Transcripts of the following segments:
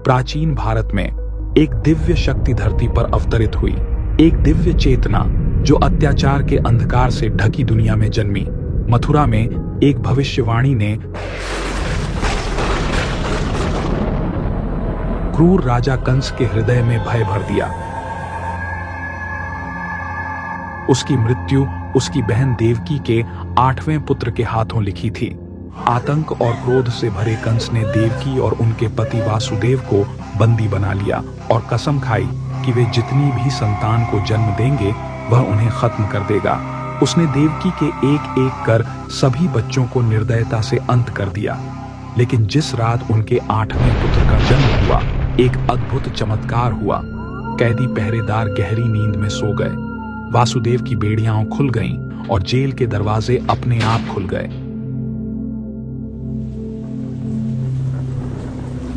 प्राचीन भारत में एक दिव्य शक्ति धरती पर अवतरित हुई, एक दिव्य चेतना जो अत्याचार के अंधकार से ढकी दुनिया में जन्मी। मथुरा में एक भविष्यवाणी ने क्रूर राजा कंस के हृदय में भय भर दिया। उसकी मृत्यु उसकी बहन देवकी के 8वें पुत्र के हाथों लिखी थी। आतंक और क्रोध से भरे कंस ने देवकी और उनके पति वासुदेव को बंदी बना लिया और कसम खाई कि वे जितनी भी संतान को जन्म देंगे वह उन्हें खत्म कर देगा। उसने देवकी के एक एक कर सभी बच्चों को निर्दयता से अंत कर दिया। लेकिन जिस रात उनके 8वें पुत्र का जन्म हुआ, एक अद्भुत चमत्कार हुआ। कैदी पहरेदार गहरी नींद में सो गए। वासुदेव की बेड़ियां खुल गईं और जेल के दरवाजे अपने आप खुल गए।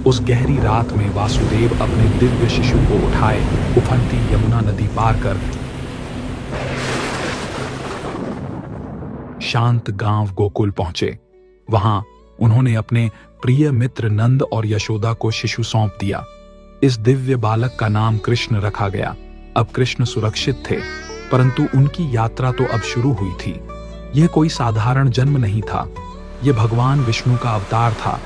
उस गहरी रात में वासुदेव अपने दिव्य शिशु को उठाए उफनती यमुना नदी पार कर शांत गांव गोकुल पहुंचे। वहां उन्होंने अपने प्रिय मित्र नंद और यशोदा को शिशु सौंप दिया। इस दिव्य बालक का नाम कृष्ण रखा गया। अब कृष्ण सुरक्षित थे, परंतु उनकी यात्रा तो अब शुरू हुई थी। यह कोई साधारण जन्म नहीं था, यह भगवान विष्णु का अवतार था,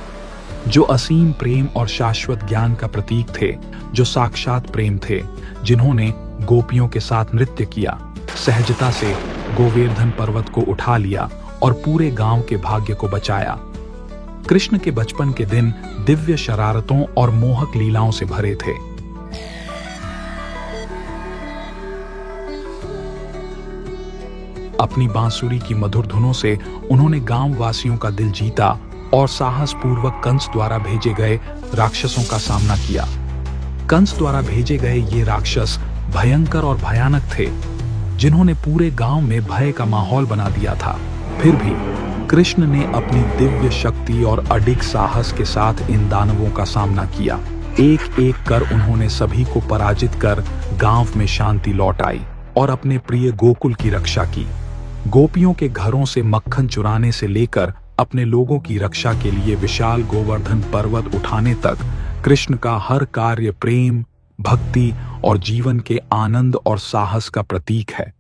जो असीम प्रेम और शाश्वत ज्ञान का प्रतीक थे, जो साक्षात प्रेम थे, जिन्होंने गोपियों के साथ नृत्य किया, सहजता से गोवर्धन पर्वत को उठा लिया और पूरे गांव के भाग्य को बचाया। कृष्ण के बचपन के दिन दिव्य शरारतों और मोहक लीलाओं से भरे थे। अपनी बांसुरी की मधुर धुनों से उन्होंने गांव वासियों का दिल जीता और साहस पूर्वक कंस द्वारा भेजे गए राक्षसों का सामना किया। कंस द्वारा भेजे गए ये राक्षस भयंकर और भयानक थे, जिन्होंने पूरे गांव में भय का माहौल बना दिया था। फिर भी कृष्ण ने अपनी दिव्य शक्ति और अडिग साहस के साथ इन दानवों का सामना किया। एक एक कर उन्होंने सभी को पराजित कर गांव में शांति लौट आई और अपने प्रिय गोकुल की रक्षा की। गोपियों के घरों से मक्खन चुराने से लेकर अपने लोगों की रक्षा के लिए विशाल गोवर्धन पर्वत उठाने तक कृष्ण का हर कार्य प्रेम, भक्ति और जीवन के आनंद और साहस का प्रतीक है।